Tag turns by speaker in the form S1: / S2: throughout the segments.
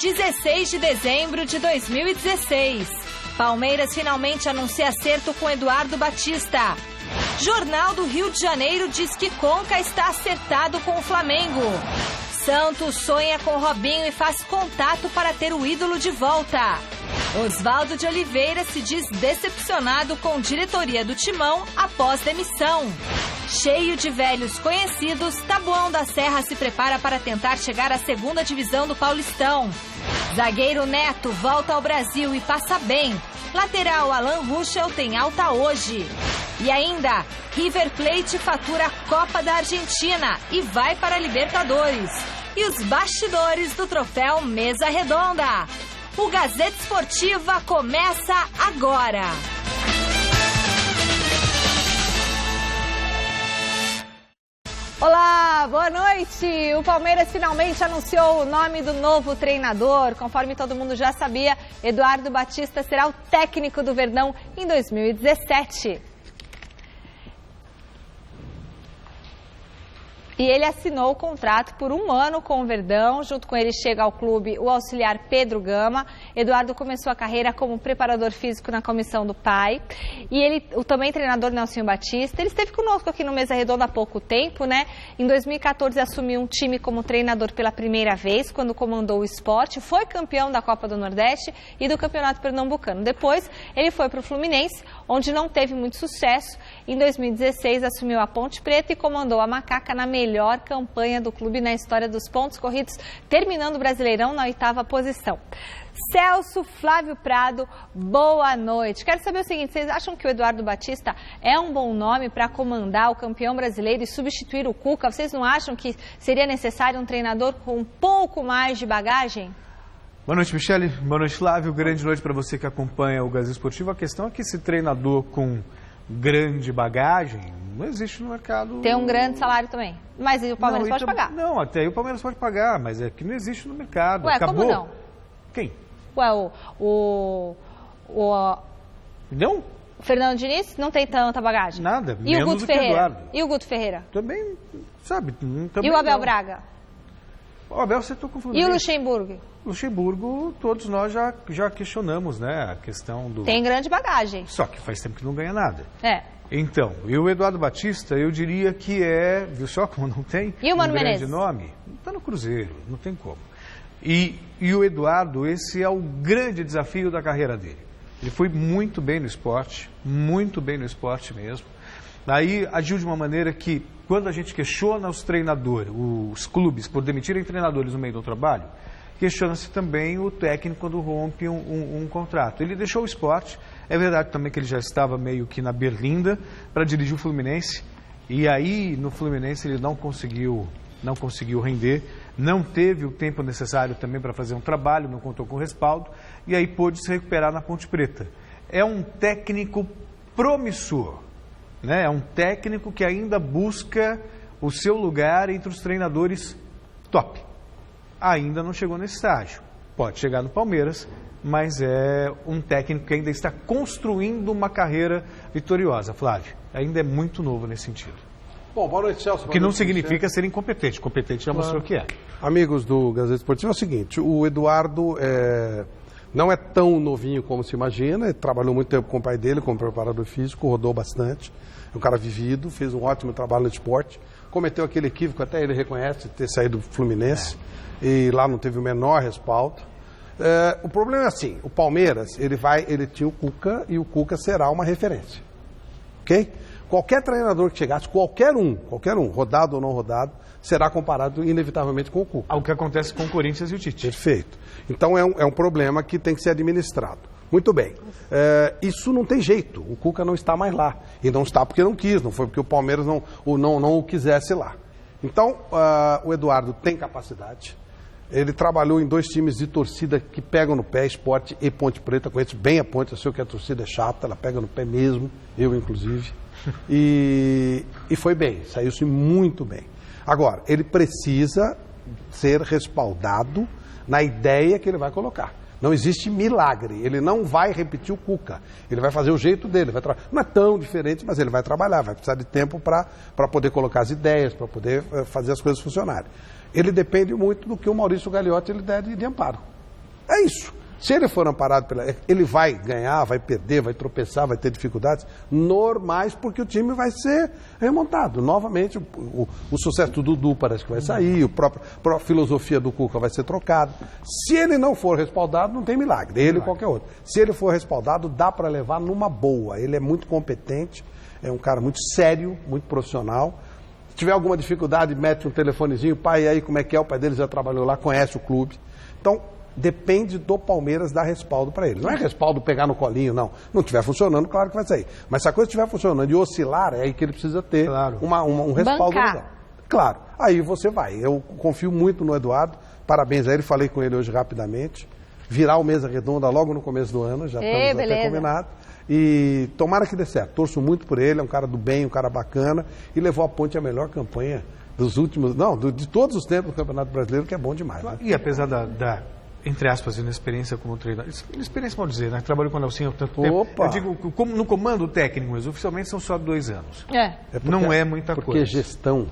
S1: 16 de dezembro de 2016. Palmeiras finalmente anuncia acerto com Eduardo Batista. Jornal do Rio de Janeiro diz que Conca está acertado com o Flamengo. Santos sonha com Robinho e faz contato para ter o ídolo de volta. Oswaldo de Oliveira se diz decepcionado com diretoria do Timão após demissão. Cheio de velhos conhecidos, Taboão da Serra se prepara para tentar chegar à segunda divisão do Paulistão. Zagueiro Neto volta ao Brasil e passa bem. Lateral Alan Ruschel tem alta hoje. E ainda, River Plate fatura a Copa da Argentina e vai para a Libertadores. E os bastidores do troféu Mesa Redonda. O Gazeta Esportiva começa agora.
S2: Olá, boa noite! O Palmeiras finalmente anunciou o nome do novo treinador. Conforme todo mundo já sabia, Eduardo Batista será o técnico do Verdão em 2017. E ele assinou o contrato por 1 ano com o Verdão. Junto com ele chega ao clube o auxiliar Pedro Gama. Eduardo começou a carreira como preparador físico na comissão do pai. E o também treinador Nelsinho Batista. Ele esteve conosco aqui no Mesa Redonda há pouco tempo, né? Em 2014 assumiu um time como treinador pela primeira vez, quando comandou o Sport. Foi campeão da Copa do Nordeste e do Campeonato Pernambucano. Depois ele foi para o Fluminense, onde não teve muito sucesso. Em 2016 assumiu a Ponte Preta e comandou a Macaca na melhor campanha do clube na história dos pontos corridos, terminando o Brasileirão na 8ª posição. Celso Flávio Prado, boa noite. Quero saber o seguinte, vocês acham que o Eduardo Batista é um bom nome para comandar o campeão brasileiro e substituir o Cuca? Vocês não acham que seria necessário um treinador com um pouco mais de bagagem?
S3: Boa noite, Michele. Boa noite, Flávio. Grande noite para você que acompanha o Gazeta Esportivo. A questão é que esse treinador com grande bagagem não existe no mercado.
S2: Tem um grande salário também. Mas o Palmeiras pode pagar.
S3: Não, até aí o Palmeiras pode pagar, mas é que não existe no mercado.
S2: Ué,
S3: acabou.
S2: Como não?
S3: Quem?
S2: Ué,
S3: Não?
S2: O Fernando Diniz não tem tanta bagagem.
S3: Nada,
S2: e
S3: menos
S2: o Guto
S3: do que
S2: Ferreira?
S3: Eduardo.
S2: E o Guto Ferreira?
S3: Também, sabe? Também
S2: e o Abel
S3: não.
S2: Braga?
S3: O Abel, você está confundindo.
S2: E o Luxemburgo?
S3: Luxemburgo, todos nós já questionamos, né? A questão do...
S2: Tem grande bagagem.
S3: Só que faz tempo que não ganha nada.
S2: É.
S3: Então, e o Eduardo Batista, eu diria que viu só como não tem
S2: e o Mano
S3: um grande
S2: Menezes?
S3: nome? Está no Cruzeiro, não tem como. E o Eduardo, esse é o grande desafio da carreira dele. Ele foi muito bem no esporte mesmo. Aí agiu de uma maneira que, quando a gente questiona os treinadores, os clubes, por demitirem treinadores no meio do trabalho, questiona-se também o técnico quando rompe um contrato. Ele deixou o esporte, é verdade também que ele já estava meio que na berlinda para dirigir o Fluminense, e aí no Fluminense ele não conseguiu render, não teve o tempo necessário também para fazer um trabalho, não contou com respaldo, e aí pôde se recuperar na Ponte Preta. É um técnico promissor, né? É um técnico que ainda busca o seu lugar entre os treinadores top. Ainda não chegou nesse estágio. Pode chegar no Palmeiras, mas é um técnico que ainda está construindo uma carreira vitoriosa, Flávio. Ainda é muito novo nesse sentido.
S4: Bom, boa noite, Celso.
S3: O que não significa ser incompetente. Competente já mostrou que é.
S4: Amigos do Gazeta Esportivo, é o seguinte, o Eduardo não é tão novinho como se imagina, ele trabalhou muito tempo com o pai dele, como preparador físico, rodou bastante, é um cara vivido, fez um ótimo trabalho no esporte, cometeu aquele equívoco, até ele reconhece, ter saído do Fluminense, e lá não teve o menor respaldo. O problema é assim, o Palmeiras, ele tinha o Cuca, e o Cuca será uma referência, ok? Qualquer treinador que chegasse, qualquer um, rodado ou não rodado, será comparado inevitavelmente com o Cuca.
S3: O que acontece com o Corinthians e o Tite.
S4: Perfeito. Então é um problema que tem que ser administrado. Muito bem. Isso não tem jeito. O Cuca não está mais lá. E não está porque não quis, não foi porque o Palmeiras não o quisesse lá. Então, o Eduardo tem capacidade. Ele trabalhou em 2 times de torcida que pegam no pé, Sport e Ponte Preta. Conheço bem a Ponte, eu sei que a torcida é chata, ela pega no pé mesmo, eu inclusive. E foi bem, saiu-se muito bem. Agora, ele precisa ser respaldado na ideia que ele vai colocar. Não existe milagre, ele não vai repetir o Cuca, ele vai fazer o jeito dele, não é tão diferente, mas ele vai trabalhar, vai precisar de tempo para poder colocar as ideias, para poder fazer as coisas funcionarem. Ele depende muito do que o Maurício Gagliotti ele der de amparo. É isso. Se ele for amparado ele vai ganhar, vai perder, vai tropeçar, vai ter dificuldades normais, porque o time vai ser remontado. Novamente, o sucesso do Dudu parece que vai sair, a própria filosofia do Cuca vai ser trocada. Se ele não for respaldado, não tem milagre, ele ou qualquer outro. Se ele for respaldado, dá para levar numa boa. Ele é muito competente, é um cara muito sério, muito profissional. Se tiver alguma dificuldade, mete um telefonezinho, pai, aí como é que é? O pai dele já trabalhou lá, conhece o clube. Então, depende do Palmeiras dar respaldo para ele. Não é respaldo pegar no colinho, não. Não estiver funcionando, claro que vai sair. Mas se a coisa estiver funcionando e oscilar, é aí que ele precisa ter um respaldo legal. Claro, aí você vai. Eu confio muito no Eduardo. Parabéns a ele, falei com ele hoje rapidamente. Virar o Mesa Redonda logo no começo do ano, já estamos até combinados. E tomara que dê certo. Torço muito por ele, é um cara do bem, um cara bacana. E levou a Ponte à melhor campanha dos últimos... de todos os tempos do Campeonato Brasileiro, que é bom demais. Né?
S3: E apesar entre aspas, inexperiência como treinador. Inexperiência, pode dizer, né? Trabalhou com o Nelsinho há tanto tempo. Eu digo, no comando técnico, mas oficialmente são só 2 anos. Não é muita coisa.
S4: Porque gestão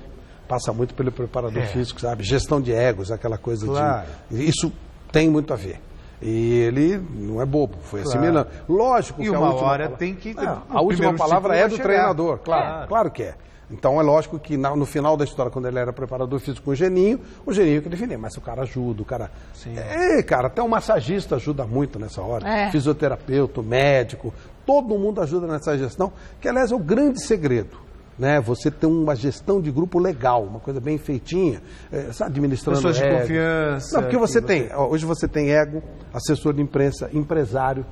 S4: passa muito pelo preparador físico, sabe? Gestão de egos, aquela coisa de... Isso tem muito a ver. E ele não é bobo, foi assimilando. Lógico que
S3: a última hora tem que...
S4: a última palavra é do treinador, claro que é. Então é lógico que no final da história, quando ele era preparador físico com o Geninho que definia, mas o cara ajuda, o cara... cara, até o massagista ajuda muito nessa hora, fisioterapeuta, médico, todo mundo ajuda nessa gestão, que aliás é o grande segredo, né? Você tem uma gestão de grupo legal, uma coisa bem feitinha, administrando
S3: pessoas de confiança.
S4: Não, porque hoje você tem ego, assessor de imprensa, empresário.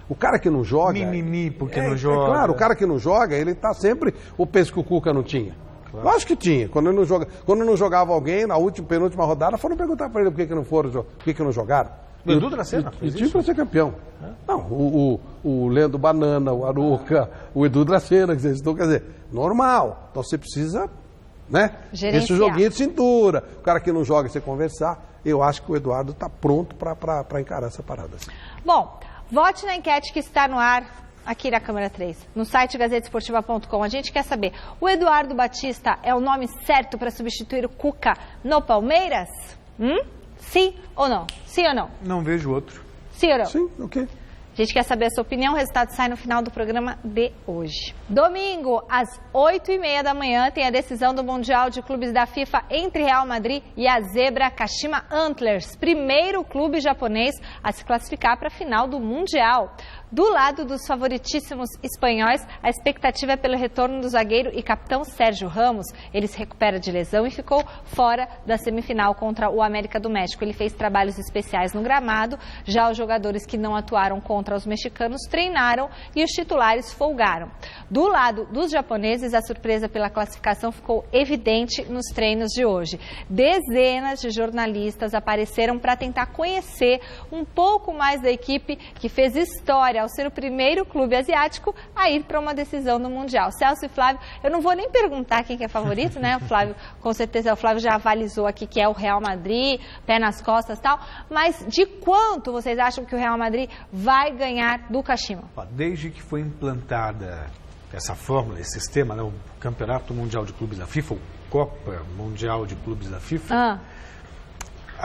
S4: O cara que não joga...
S3: Mimimi porque não joga.
S4: Claro, o cara que não joga, ele está sempre... O peso que o Cuca não tinha. Claro. Lógico que tinha. Quando não jogava alguém, na penúltima rodada, foram perguntar para ele por que não jogaram.
S3: O Edu Dracena fez
S4: isso? Para ser campeão. Não, o Leandro Banana, o Aruca, o Edu Dracena, quer dizer, normal. Então você precisa, né?
S2: Gerenciar.
S4: Esse joguinho de cintura. O cara que não joga, você conversar. Eu acho que o Eduardo está pronto para encarar essa parada. Assim.
S2: Bom... Vote na enquete que está no ar aqui na Câmara 3, no site gazetesportiva.com. A gente quer saber, o Eduardo Batista é o nome certo para substituir o Cuca no Palmeiras? Sim ou não? Sim ou não?
S3: Não vejo outro.
S2: Sim ou não?
S4: Sim, ok.
S2: A gente quer saber a sua opinião, o resultado sai no final do programa de hoje. Domingo, às 8h30 da manhã, tem a decisão do Mundial de Clubes da FIFA entre Real Madrid e a Zebra Kashima Antlers, primeiro clube japonês a se classificar para a final do Mundial. Do lado dos favoritíssimos espanhóis, a expectativa é pelo retorno do zagueiro e capitão Sérgio Ramos. Ele se recupera de lesão e ficou fora da semifinal contra o América do México. Ele fez trabalhos especiais no gramado, já os jogadores que não atuaram contra os mexicanos treinaram e os titulares folgaram. Do lado dos japoneses, a surpresa pela classificação ficou evidente nos treinos de hoje. Dezenas de jornalistas apareceram para tentar conhecer um pouco mais da equipe que fez história ao ser o primeiro clube asiático a ir para uma decisão no Mundial. Celso e Flávio, eu não vou nem perguntar quem que é favorito, né? O Flávio, com certeza, o Flávio já avalizou aqui que é o Real Madrid, pé nas costas e tal, mas de quanto vocês acham que o Real Madrid vai ganhar do Kashima?
S3: Desde que foi implantada essa fórmula, esse sistema, né, o Campeonato Mundial de Clubes da FIFA, o Copa Mundial de Clubes da FIFA,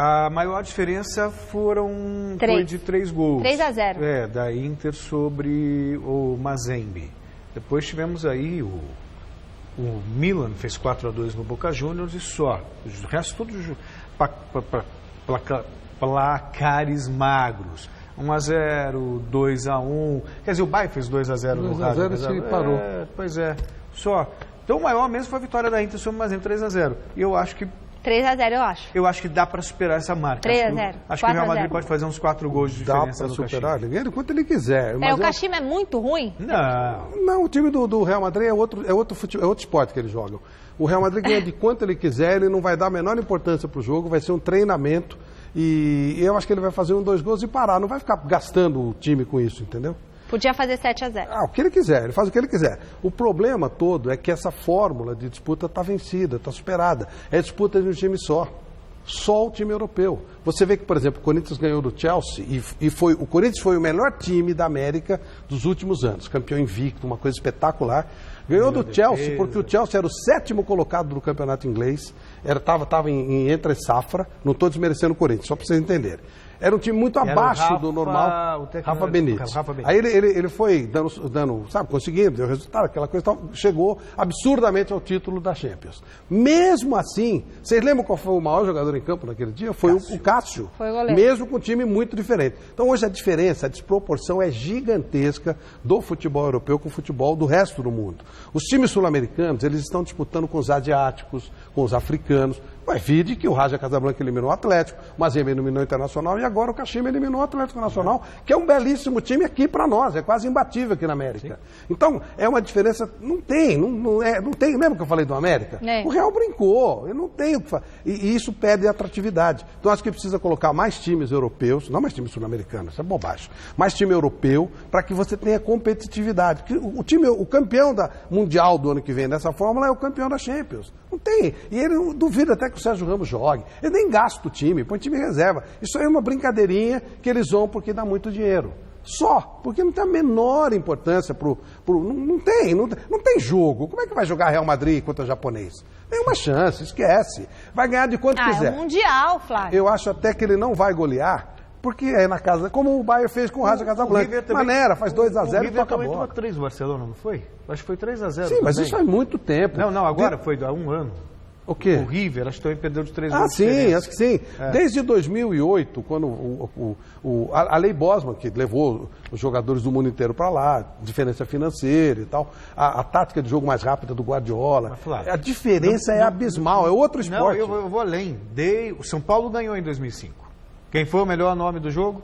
S3: a maior diferença foi de 3 gols.
S2: 3-0.
S3: Da Inter sobre o Mazembe. Depois tivemos aí o Milan, fez 4-2 no Boca Juniors e só. O resto todos placares magros. 1-0, 2-1. Quer dizer, o Bayern fez 2-0 no Rádio.
S4: 2-0 e parou.
S3: Pois é, só. Então o maior mesmo foi a vitória da Inter sobre o Mazembe, 3-0. E eu acho que
S2: 3-0, eu acho.
S3: Eu acho que dá para superar essa marca.
S2: 3-0.
S3: Acho que o Real Madrid pode fazer uns 4 gols de diferença.
S4: Dá para superar, ele ganha quanto ele quiser.
S2: O Kashima é muito ruim?
S4: Não, o time do Real Madrid é outro esporte que eles jogam. O Real Madrid ganha de quanto ele quiser, ele não vai dar a menor importância para o jogo, vai ser um treinamento. E eu acho que ele vai fazer 2 gols e parar. Não vai ficar gastando o time com isso, entendeu?
S2: Podia fazer 7-0.
S4: O que ele quiser, ele faz o que ele quiser. O problema todo é que essa fórmula de disputa está vencida, está superada. É disputa de um time só. Só o time europeu. Você vê que, por exemplo, o Corinthians ganhou do Chelsea o Corinthians foi o melhor time da América dos últimos anos. Campeão invicto, uma coisa espetacular. Ganhou do Chelsea porque o Chelsea era o 7º colocado do campeonato inglês. Estava em entre safra. Não estou desmerecendo o Corinthians, só para vocês entenderem. Era um time muito abaixo do normal. Rafa Benítez. Aí ele foi dando, sabe, conseguindo, deu resultado, aquela coisa, chegou absurdamente ao título da Champions. Mesmo assim, vocês lembram qual foi o maior jogador em campo naquele dia? Foi o Cássio.
S2: Foi o goleiro.
S4: Mesmo com um time muito diferente. Então hoje a diferença, a desproporção é gigantesca do futebol europeu com o futebol do resto do mundo. Os times sul-americanos, eles estão disputando com os asiáticos, com os africanos. Vai vide que o Raja Casablanca eliminou o Atlético, o Mazembe eliminou o Internacional e agora o Kashima eliminou o Atlético Nacional, que é um belíssimo time aqui para nós, é quase imbatível aqui na América. Sim. Então, é uma diferença, não tem, lembra que eu falei do América? É. O Real brincou, eu não tenho o que fazer, e isso perde atratividade. Então, acho que precisa colocar mais times europeus, não mais times sul-americanos, isso é bobagem, mais time europeu, para que você tenha competitividade. O campeão mundial do ano que vem dessa fórmula é o campeão da Champions. Não tem. E ele duvida até que o Sérgio Ramos jogue. Ele nem gasta o time, põe time em reserva. Isso aí é uma brincadeirinha que eles vão porque dá muito dinheiro. Só, porque não tem a menor importância não tem jogo. Como é que vai jogar Real Madrid contra o japonês? Nenhuma chance, esquece. Vai ganhar de quanto quiser.
S2: É um mundial, Flávio.
S4: Eu acho até que ele não vai golear, porque é na casa, como o Bayern fez com o Raja Casablanca. Maneira, faz 2-0 e toca a bola.
S3: O 3 do Barcelona, não foi? Acho que foi 3-0.
S4: Sim, mas isso faz muito tempo.
S3: Não, agora foi há um ano.
S4: O quê?
S3: O River, acho que também perdeu de 3
S4: gols. Sim, acho que sim. É. Desde 2008, quando a Lei Bosman, que levou os jogadores do mundo inteiro para lá, diferença financeira e tal, a tática de jogo mais rápida do Guardiola, a diferença é abismal, é outro esporte.
S3: Não, eu vou além. O São Paulo ganhou em 2005. Quem foi o melhor nome do jogo?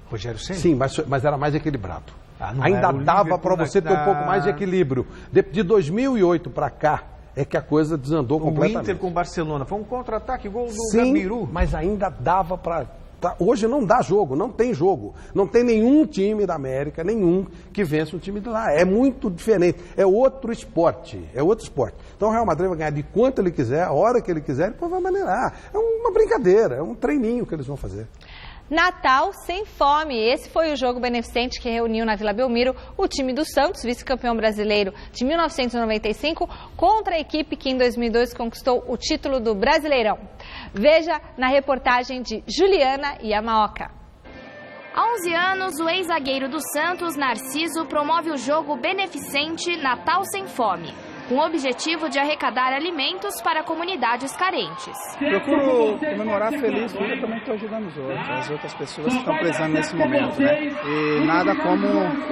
S3: Rogério Ceni.
S4: Sim, mas era mais equilibrado. Ainda dava para você ter um pouco mais de equilíbrio. De 2008 para cá, é que a coisa desandou completamente.
S3: O Inter com o Barcelona, foi um contra-ataque, gol do
S4: Gabiru. Sim, mas ainda dava para... Hoje não dá jogo, não tem jogo. Não tem nenhum time da América, que vença um time de lá. É muito diferente, é outro esporte. Então o Real Madrid vai ganhar de quanto ele quiser, a hora que ele quiser, e depois vai maneirar. É uma brincadeira, é um treininho que eles vão fazer.
S2: Natal sem fome. Esse foi o jogo beneficente que reuniu na Vila Belmiro o time do Santos, vice-campeão brasileiro de 1995, contra a equipe que em 2002 conquistou o título do Brasileirão. Veja na reportagem de Juliana Yamaoka.
S5: Há 11 anos, o ex-zagueiro do Santos, Narciso, promove o jogo beneficente Natal Sem Fome, com o objetivo de arrecadar alimentos para comunidades carentes.
S6: Procuro comemorar feliz porque eu também estou ajudando as outras pessoas que estão precisando nesse momento, né? E nada como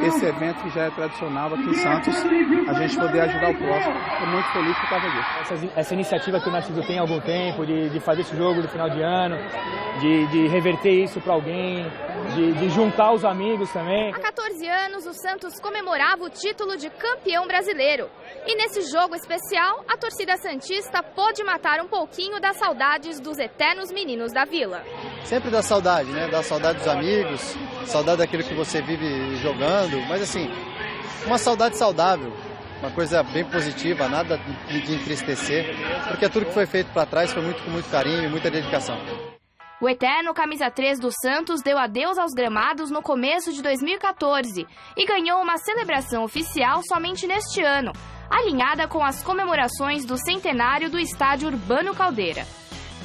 S6: esse evento que já é tradicional aqui em Santos, a gente poder ajudar o próximo. Estou muito feliz por causa disso.
S7: Essa iniciativa que o Narciso tem há algum tempo, de fazer esse jogo do final de ano, de reverter isso para alguém, de juntar os amigos também.
S5: Há 14 anos, o Santos comemorava o título de campeão brasileiro. E nesse jogo especial, a torcida santista pôde matar um pouquinho das saudades dos eternos meninos da Vila.
S8: Sempre dá saudade, né? Dá saudade dos amigos, saudade daquilo que você vive jogando, mas assim, uma saudade saudável, uma coisa bem positiva, nada de entristecer, porque tudo que foi feito para trás foi com muito carinho e muita dedicação.
S5: O eterno camisa 3 do Santos deu adeus aos gramados no começo de 2014 e ganhou uma celebração oficial somente neste ano, alinhada com as comemorações do centenário do estádio Urbano Caldeira.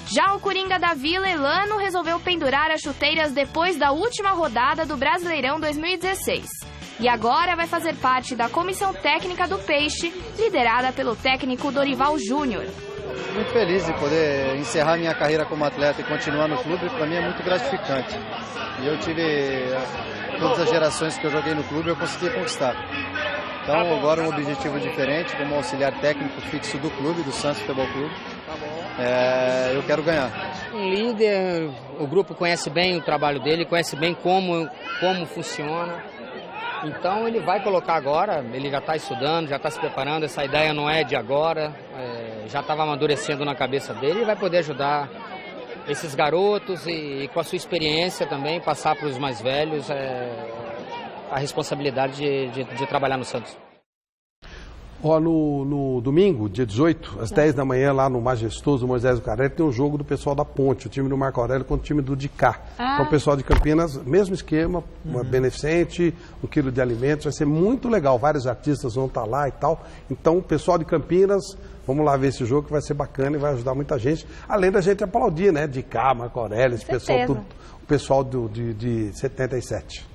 S5: Já o Coringa da Vila, Elano, resolveu pendurar as chuteiras depois da última rodada do Brasileirão 2016. E agora vai fazer parte da comissão técnica do Peixe, liderada pelo técnico Dorival Júnior.
S8: Muito feliz de poder encerrar minha carreira como atleta e continuar no clube, para mim é muito gratificante. E eu tive todas as gerações que eu joguei no clube, eu consegui conquistar. Então agora um objetivo diferente, como auxiliar técnico fixo do clube, do Santos Futebol Clube, eu quero ganhar.
S9: Um líder, o grupo conhece bem o trabalho dele, conhece bem como funciona. Então ele vai colocar agora, ele já está estudando, já está se preparando, essa ideia não é de agora, já estava amadurecendo na cabeça dele e vai poder ajudar esses garotos e com a sua experiência também passar para os mais velhos a responsabilidade de trabalhar no Santos.
S4: No domingo, dia 18, às 10 da manhã, lá no majestoso Moisés do Carelli, tem um jogo do pessoal da Ponte, o time do Marco Aurélio contra o time do Dicá. Então, o pessoal de Campinas, mesmo esquema, uma beneficente, 1 quilo de alimentos, vai ser muito legal. Vários artistas vão estar lá e tal. Então, o pessoal de Campinas, vamos lá ver esse jogo que vai ser bacana e vai ajudar muita gente. Além da gente aplaudir, né? Dicá, Marco Aurélio, esse pessoal, tudo, o pessoal de 77.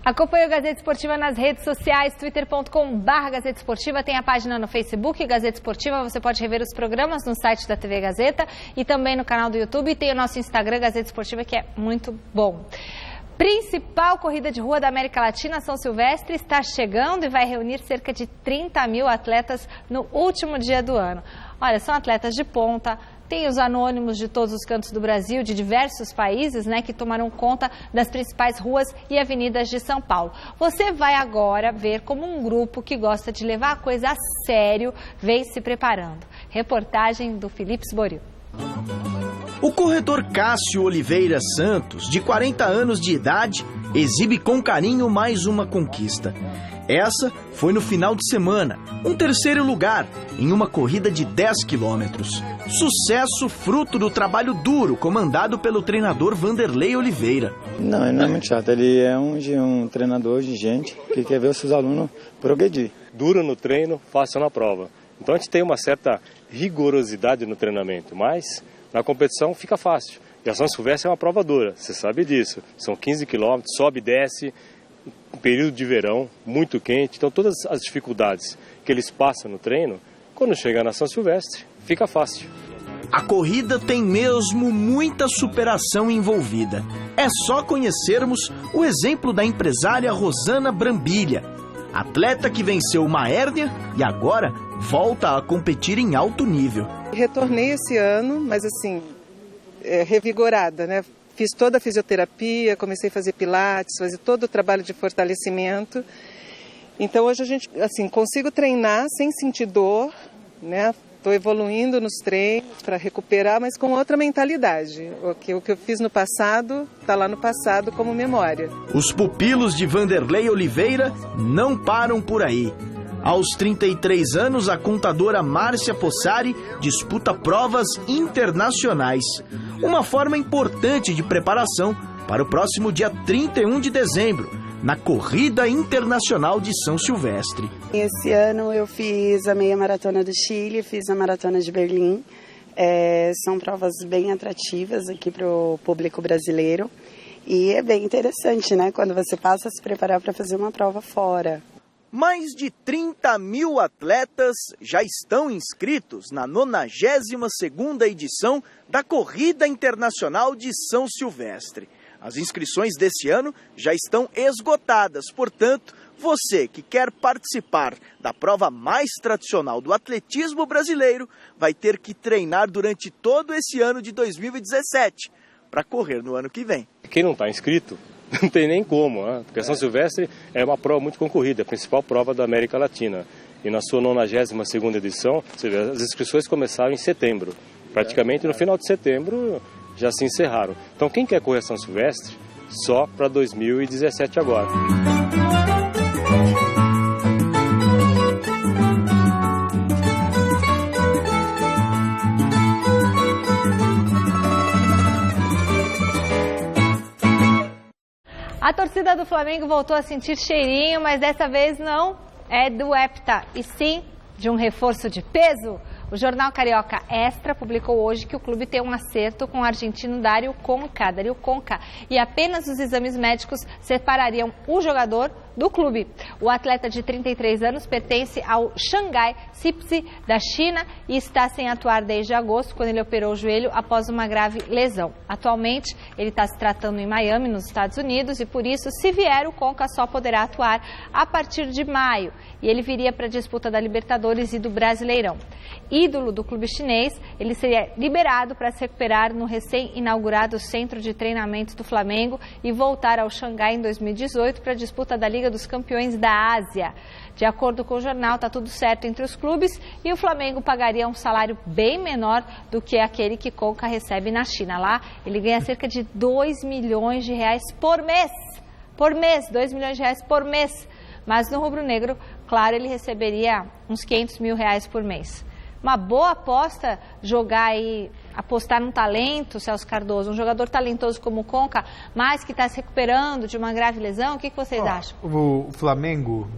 S2: Acompanhe o Gazeta Esportiva nas redes sociais, twitter.com/Gazeta Esportiva, tem a página no Facebook, Gazeta Esportiva, você pode rever os programas no site da TV Gazeta e também no canal do YouTube, e tem o nosso Instagram, Gazeta Esportiva, que é muito bom. Principal corrida de rua da América Latina, São Silvestre, está chegando e vai reunir cerca de 30 mil atletas no último dia do ano. Olha, são atletas de ponta, tem os anônimos de todos os cantos do Brasil, de diversos países, né, que tomaram conta das principais ruas e avenidas de São Paulo. Você vai agora ver como um grupo que gosta de levar a coisa a sério vem se preparando. Reportagem do Felipe Sboril.
S10: O corredor Cássio Oliveira Santos, de 40 anos de idade, exibe com carinho mais uma conquista. Essa foi no final de semana, um terceiro lugar em uma corrida de 10 quilômetros. Sucesso fruto do trabalho duro comandado pelo treinador Vanderlei Oliveira.
S11: Não, ele não é muito chato, ele é um treinador de gente que quer ver os seus alunos progredir.
S12: Duro no treino, fácil na prova. Então a gente tem uma certa rigorosidade no treinamento, mas na competição fica fácil. E a São Silvestre é uma prova dura, você sabe disso. São 15 quilômetros, sobe e desce, um período de verão, muito quente. Então todas as dificuldades que eles passam no treino, quando chega na São Silvestre, fica fácil.
S10: A corrida tem mesmo muita superação envolvida. É só conhecermos o exemplo da empresária Rosana Brambilha, atleta que venceu uma hérnia e agora volta a competir em alto nível.
S13: Retornei esse ano, mas assim, revigorada, né? Fiz toda a fisioterapia, comecei a fazer pilates, fazer todo o trabalho de fortalecimento. Então hoje a gente, assim, consigo treinar sem sentir dor, né? Estou evoluindo nos treinos para recuperar, mas com outra mentalidade. O que eu fiz no passado está lá no passado como memória.
S10: Os pupilos de Vanderlei Oliveira não param por aí. Aos 33 anos, a contadora Márcia Possari disputa provas internacionais. Uma forma importante de preparação para o próximo dia 31 de dezembro, na Corrida Internacional de São Silvestre.
S14: Esse ano eu fiz a meia maratona do Chile, fiz a maratona de Berlim. São provas bem atrativas aqui para o público brasileiro. E é bem interessante, né? Quando você passa a se preparar para fazer uma prova fora.
S10: Mais de 30 mil atletas já estão inscritos na 92ª edição da Corrida Internacional de São Silvestre. As inscrições desse ano já estão esgotadas, portanto, você que quer participar da prova mais tradicional do atletismo brasileiro vai ter que treinar durante todo esse ano de 2017 para correr no ano que vem.
S12: Quem não está inscrito, não tem nem como, né? Porque a São Silvestre é uma prova muito concorrida, a principal prova da América Latina. E na sua 92ª edição, você vê, as inscrições começaram em setembro. Praticamente no final de setembro já se encerraram. Então quem quer correr a São Silvestre, só para 2017 agora.
S2: A torcida do Flamengo voltou a sentir cheirinho, mas dessa vez não é do Hepta, e sim de um reforço de peso. O jornal Carioca Extra publicou hoje que o clube tem um acerto com o argentino Dario Conca, e apenas os exames médicos separariam o jogador do clube. O atleta de 33 anos pertence ao Shanghai Sipsi da China e está sem atuar desde agosto, quando ele operou o joelho após uma grave lesão. Atualmente, ele está se tratando em Miami, nos Estados Unidos, e por isso, se vier, o Conca só poderá atuar a partir de maio. E ele viria para a disputa da Libertadores e do Brasileirão. Ídolo do clube chinês, ele seria liberado para se recuperar no recém-inaugurado Centro de Treinamentos do Flamengo e voltar ao Xangai em 2018 para a disputa da Liga dos Campeões da Ásia. De acordo com o jornal, está tudo certo entre os clubes e o Flamengo pagaria um salário bem menor do que aquele que Conca recebe na China. Lá, ele ganha cerca de 2 milhões de reais por mês. 2 milhões de reais por mês. Mas no rubro-negro claro, ele receberia uns 500 mil reais por mês. Uma boa aposta apostar num talento, Celso Cardoso, um jogador talentoso como o Conca, mas que está se recuperando de uma grave lesão. O que vocês acham?
S3: O Flamengo,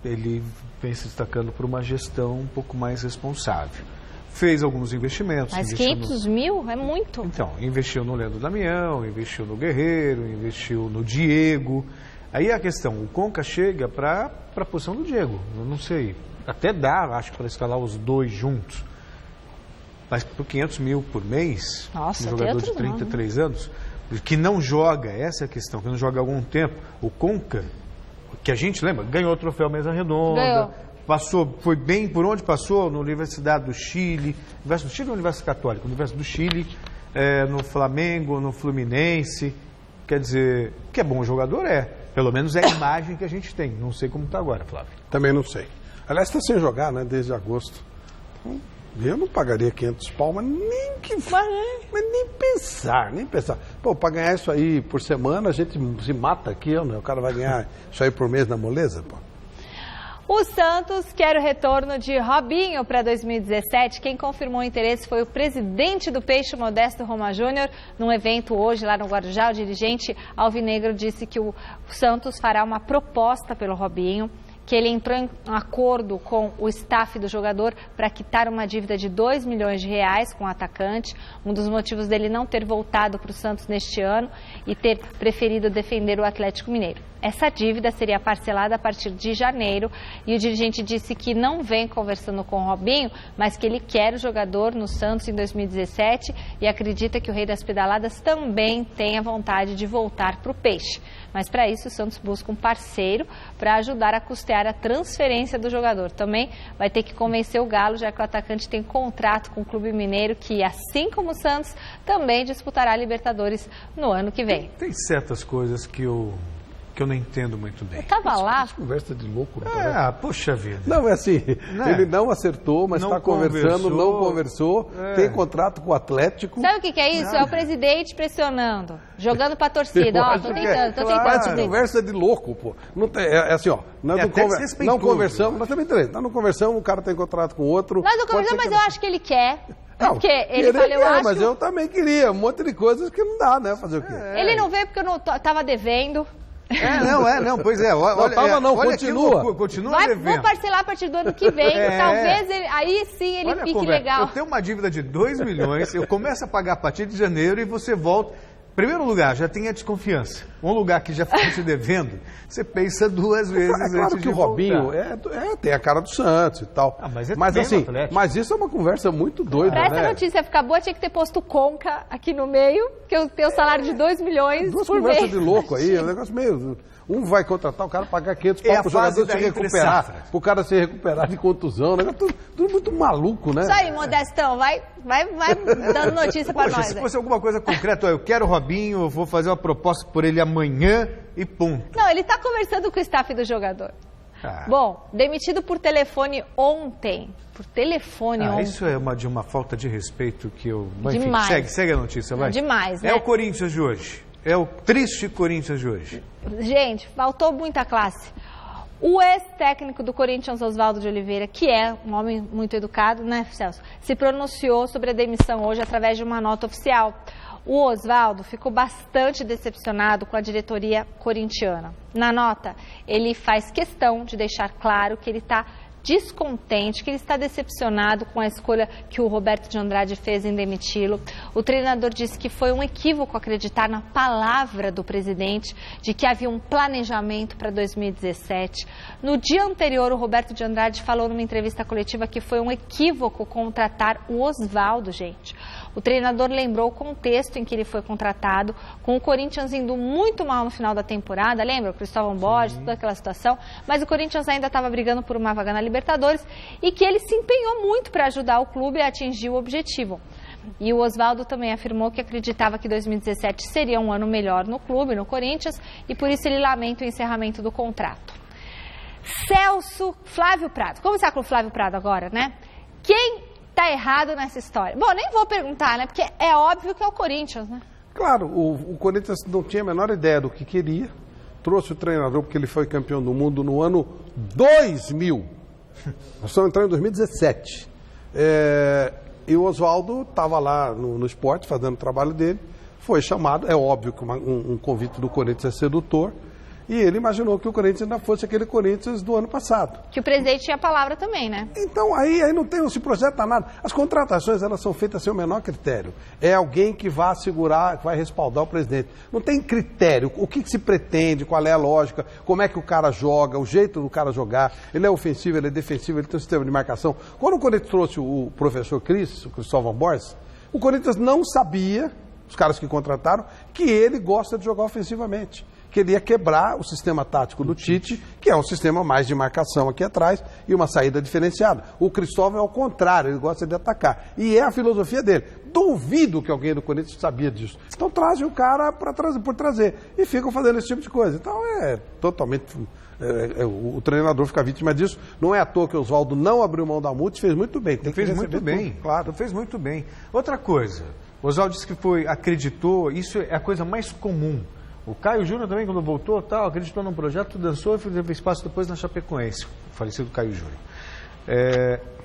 S3: ele vem se destacando por uma gestão um pouco mais responsável. Fez alguns investimentos.
S2: Mas 500 mil é muito.
S3: Então, investiu no Leandro Damião, investiu no Guerreiro, investiu no Diego. Aí a questão, o Conca chega para a posição do Diego, eu não sei. Até dá, acho, para escalar os dois juntos. Mas por 500 mil por mês,
S2: nossa,
S3: um jogador de 33 anos, que não joga, essa é a questão, que não joga há algum tempo. O Conca, que a gente lembra, ganhou o troféu Mesa Redonda, foi bem por onde passou, na Universidade do Chile, Universidade do Chile ou Universidade Católica? Universidade do Chile, no Flamengo, no Fluminense. Quer dizer, que é bom jogador, pelo menos é a imagem que a gente tem. Não sei como está agora, Flávio.
S4: Também não sei. Aliás, está sem jogar, né, desde agosto. Eu não pagaria 500 pau, mas nem pensar. Pô, para ganhar isso aí por semana, a gente se mata aqui, né? O cara vai ganhar isso aí por mês na moleza, pô.
S2: O Santos quer o retorno de Robinho para 2017. Quem confirmou o interesse foi o presidente do Peixe, Modesto Roma Júnior. Num evento hoje lá no Guarujá, o dirigente alvinegro disse que o Santos fará uma proposta pelo Robinho, que ele entrou em acordo com o staff do jogador para quitar uma dívida de 2 milhões de reais com o atacante. Um dos motivos dele não ter voltado para o Santos neste ano e ter preferido defender o Atlético Mineiro. Essa dívida seria parcelada a partir de janeiro e o dirigente disse que não vem conversando com o Robinho, mas que ele quer o jogador no Santos em 2017 e acredita que o Rei das Pedaladas também tenha vontade de voltar para o Peixe. Mas para isso o Santos busca um parceiro para ajudar a custear a transferência do jogador. Também vai ter que convencer o Galo, já que o atacante tem contrato com o Clube Mineiro, que assim como o Santos, também disputará a Libertadores no ano que vem.
S3: Tem certas coisas que eu não entendo muito bem.
S2: Eu tava lá.
S4: Conversa de louco.
S3: Poxa vida.
S4: Não, é assim, ele não acertou, mas está conversando, não conversou, tem contrato com o Atlético.
S2: Sabe o que é isso? É o presidente pressionando, jogando pra torcida. Ó, tô tentando.
S4: Mas conversa de louco, pô. Não tem, é assim, ó, nós não conversamos, nós também nós não conversamos, o cara tem contrato com outro.
S2: Nós não conversamos, mas eu acho que ele quer. Porque ele falou, eu acho
S4: mas eu também queria, um monte de coisas que não dá, né, fazer o quê?
S2: Ele não veio porque eu não tava devendo.
S3: Pois é. Olha,
S4: continua.
S3: Continua devendo.
S2: Vou parcelar a partir do ano que vem, talvez aí sim ele fique legal.
S3: Eu tenho uma dívida de 2 milhões, eu começo a pagar a partir de janeiro e você volta. Primeiro lugar, já tem a desconfiança. Um lugar que já ficou te devendo, você pensa 2 vezes antes de voltar.
S4: Claro que o Robinho tem a cara do Santos e tal. Mas isso é uma conversa muito doida,
S2: pra essa notícia ficar boa, tinha que ter posto Conca aqui no meio, que eu tenho salário de 2 milhões por mês.
S4: Duas conversas de louco aí, é um negócio meio... Um vai contratar o cara, pagar 500 pau pro jogador se recuperar, pro cara se recuperar de contusão, né? Tudo muito maluco, né?
S2: Isso aí, Modestão, vai dando notícia pra nós.
S3: Se fosse alguma coisa concreta, eu quero o Robinho, eu vou fazer uma proposta por ele amanhã e ponto.
S2: Não, ele tá conversando com o staff do jogador. Bom, demitido por telefone ontem. Por telefone ontem.
S3: Isso é de uma falta de respeito que eu...
S2: Demais.
S3: Enfim, segue a notícia, vai.
S2: Demais, né?
S3: É o Corinthians de hoje. É o triste Corinthians de hoje.
S2: Gente, faltou muita classe. O ex-técnico do Corinthians, Oswaldo de Oliveira, que é um homem muito educado, né, Celso? Se pronunciou sobre a demissão hoje através de uma nota oficial. O Oswaldo ficou bastante decepcionado com a diretoria corintiana. Na nota, ele faz questão de deixar claro que ele está descontente, que ele está decepcionado com a escolha que o Roberto de Andrade fez em demiti-lo. O treinador disse que foi um equívoco acreditar na palavra do presidente de que havia um planejamento para 2017. No dia anterior, o Roberto de Andrade falou numa entrevista coletiva que foi um equívoco contratar o Oswaldo, gente. O treinador lembrou o contexto em que ele foi contratado, com o Corinthians indo muito mal no final da temporada, lembra? O Cristóvão Borges, toda aquela situação, mas o Corinthians ainda estava brigando por uma vaga na Libertadores e que ele se empenhou muito para ajudar o clube a atingir o objetivo. E o Oswaldo também afirmou que acreditava que 2017 seria um ano melhor no clube, no Corinthians, e por isso ele lamenta o encerramento do contrato. Flávio Prado. Vamos começar com o Flávio Prado agora, né? Quem tá errado nessa história? Bom, nem vou perguntar, né? Porque é óbvio que é o Corinthians, né?
S4: Claro, o Corinthians não tinha a menor ideia do que queria. trouxe o treinador porque ele foi campeão do mundo no ano 2000. Nós estamos entrando em 2017. E o Oswaldo estava lá no esporte, fazendo o trabalho dele, foi chamado, é óbvio que um convite do Corinthians é sedutor, e ele imaginou que o Corinthians ainda fosse aquele Corinthians do ano passado.
S2: Que o presidente tinha a palavra também, né?
S4: Então, aí não se projeta nada. As contratações, elas são feitas sem o menor critério. É alguém que vai segurar, que vai respaldar o presidente. Não tem critério. O que se pretende, qual é a lógica, como é que o cara joga, o jeito do cara jogar. Ele é ofensivo, ele é defensivo, ele tem um sistema de marcação. Quando o Corinthians trouxe o professor o Cristóvão Borges, o Corinthians não sabia, os caras que contrataram, que ele gosta de jogar ofensivamente. Que ele ia quebrar o sistema tático do Tite, que é um sistema mais de marcação aqui atrás e uma saída diferenciada. O Cristóvão é ao contrário, ele gosta de atacar. E é a filosofia dele. Duvido que alguém do Corinthians sabia disso. Então trazem o cara por trazer. E ficam fazendo esse tipo de coisa. Então é totalmente... o treinador fica vítima disso. Não é à toa que o Oswaldo não abriu mão da multa e fez muito bem.
S3: Fez muito bem, claro. Fez muito bem. Outra coisa, o Oswaldo disse que acreditou, isso é a coisa mais comum. O Caio Júnior também, quando voltou, acreditou num projeto, dançou e teve espaço depois na Chapecoense, o falecido Caio Júnior.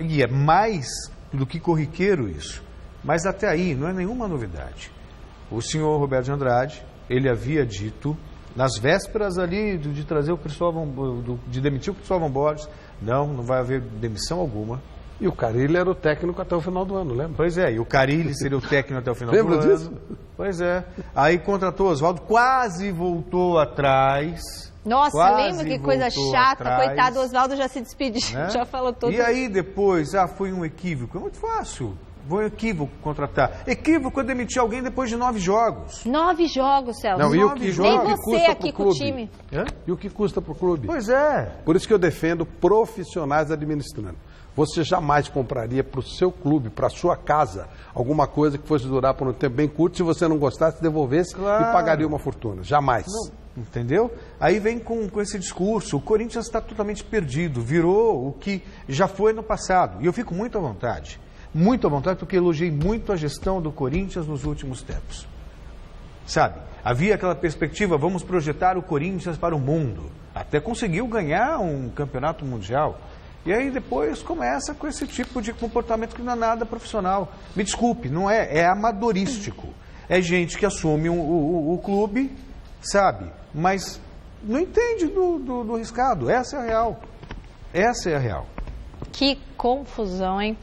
S3: E é mais do que corriqueiro isso. Mas até aí não é nenhuma novidade. O senhor Roberto de Andrade, ele havia dito, nas vésperas ali de trazer o Cristóvão, de demitir o Cristóvão Borges, não vai haver demissão alguma.
S4: E o Carille era o técnico até o final do ano, lembra?
S3: Pois é, e o Carille seria o técnico até o final do ano.
S4: Lembra disso?
S3: Pois é. Aí contratou o Oswaldo, quase voltou atrás.
S2: Nossa, lembra que coisa chata. Atrás, coitado, o Oswaldo já se despediu, né? Já falou tudo.
S3: E aí depois, foi um equívoco. É muito fácil. Foi um equívoco contratar. Equívoco é demitir alguém depois de 9 jogos.
S2: 9 jogos, Celso.
S4: Não, e o que
S2: nem você aqui com o time.
S4: E o que custa pro clube?
S3: Pois é.
S4: Por isso que eu defendo profissionais administrando. Você jamais compraria para o seu clube, para a sua casa, alguma coisa que fosse durar por um tempo bem curto, se você não gostasse, devolvesse e pagaria uma fortuna. Jamais.
S3: Não, entendeu? Aí vem com esse discurso, o Corinthians está totalmente perdido, virou o que já foi no passado. E eu fico muito à vontade, porque elogiei muito a gestão do Corinthians nos últimos tempos. Sabe, havia aquela perspectiva, vamos projetar o Corinthians para o mundo. Até conseguiu ganhar um campeonato mundial. E aí depois começa com esse tipo de comportamento que não é nada profissional. Me desculpe, não é amadorístico. É gente que assume o clube, sabe, mas não entende do riscado. Essa é a real. Essa é a real.
S2: Que confusão, hein?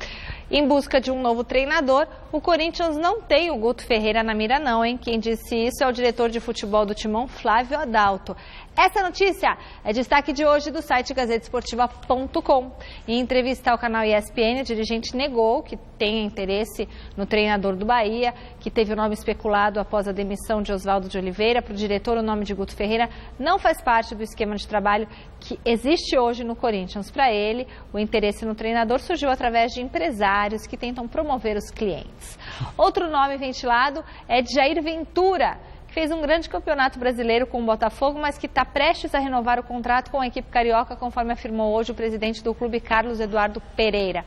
S2: Em busca de um novo treinador, o Corinthians não tem o Guto Ferreira na mira não, hein? Quem disse isso é o diretor de futebol do Timão, Flávio Adalto. Essa notícia é destaque de hoje do site gazetesportiva.com. Em entrevista ao canal ESPN, o dirigente negou que tem interesse no treinador do Bahia, que teve o nome especulado após a demissão de Oswaldo de Oliveira. Para o diretor, o nome de Guto Ferreira não faz parte do esquema de trabalho que existe hoje no Corinthians. Para ele, o interesse no treinador surgiu através de empresários que tentam promover os clientes. Outro nome ventilado é de Jair Ventura, que fez um grande campeonato brasileiro com o Botafogo, mas que está prestes a renovar o contrato com a equipe carioca, conforme afirmou hoje o presidente do clube, Carlos Eduardo Pereira.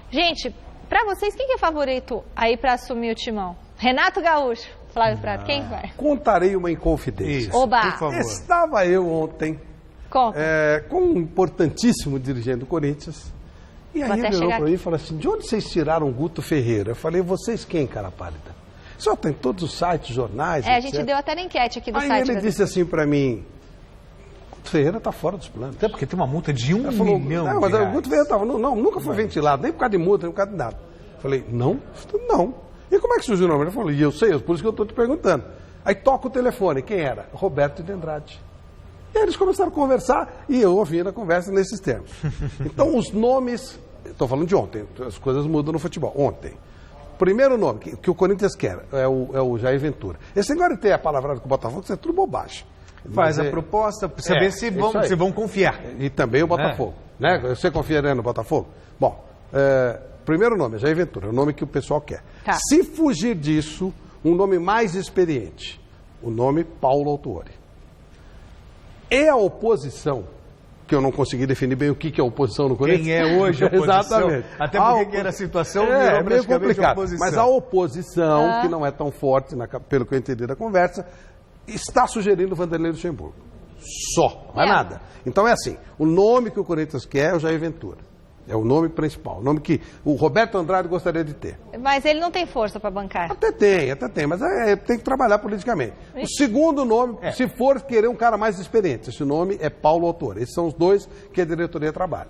S2: Gente, para vocês, quem que é favorito aí para assumir o timão? Renato Gaúcho, Flávio Prado, quem vai?
S4: Contarei uma inconfidência.
S2: Oba!
S3: Por favor.
S4: Estava eu ontem com um importantíssimo dirigente do Corinthians, e aí ele olhou para mim e falou assim, de onde vocês tiraram o Guto Ferreira? Eu falei, vocês quem, cara pálida? Só tem todos os sites, jornais, etc.
S2: A gente deu até na enquete aqui do
S4: aí
S2: site.
S4: Aí ele disse assim para mim, Guto Ferreira está fora dos planos.
S3: Até porque tem uma multa de 1 milhão
S4: não, mas o Guto Ferreira estava, nunca foi ventilado, nem por causa de multa, nem por causa de nada. Eu falei, não. E como é que surgiu o nome? Ele falou, e eu sei, por isso que eu estou te perguntando. Aí toca o telefone, quem era? Roberto de Andrade. E aí eles começaram a conversar e eu ouvi a conversa nesses termos. Então os nomes, estou falando de ontem, as coisas mudam no futebol. Ontem. Primeiro nome que o Corinthians quer é o Jair Ventura. Esse negócio de ter a palavra com o Botafogo, isso é tudo bobagem.
S3: Faz a proposta para saber se vão confiar.
S4: E também o Botafogo. Né? Você confia no Botafogo? Bom, primeiro nome, Jair Ventura, é o nome que o pessoal quer.
S2: Tá.
S4: Se fugir disso, um nome mais experiente, o nome Paulo Autuori. E a oposição, que eu não consegui definir bem o que é a oposição no Corinthians.
S3: Quem é hoje a oposição?
S4: Exatamente.
S3: Até porque era a situação virou
S4: meio complicado.
S3: Oposição.
S4: Mas a oposição, que não é tão forte, pelo que eu entendi da conversa, está sugerindo o Vanderlei Luxemburgo. Só, mais nada. Então é assim, o nome que o Corinthians quer é o Jair Ventura. É o nome principal, o nome que o Roberto Andrade gostaria de ter.
S2: Mas ele não tem força para bancar.
S4: Até tem, mas tem que trabalhar politicamente. O segundo nome, se for querer um cara mais experiente, esse nome é Paulo Autuori. Esses são os dois que a diretoria trabalha.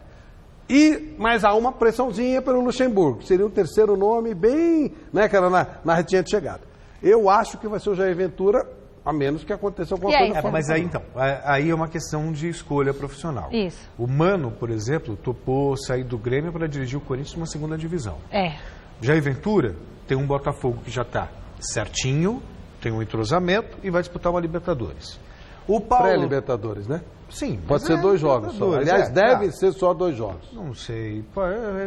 S4: Mas há uma pressãozinha pelo Luxemburgo, seria um terceiro nome bem, né, que era na retinha de chegada. Eu acho que vai ser o Jair Ventura, a menos que aconteça alguma coisa.
S3: Mas aí é uma questão de escolha profissional.
S2: Isso.
S3: O Mano, por exemplo, topou sair do Grêmio para dirigir o Corinthians numa segunda divisão. Jair Ventura tem um Botafogo que já está certinho, tem um entrosamento e vai disputar uma Libertadores. O Paulo...
S4: Pré-Libertadores, né?
S3: Sim.
S4: Pode ser 2 jogos só. Aliás, devem ser só 2 jogos.
S3: Não sei,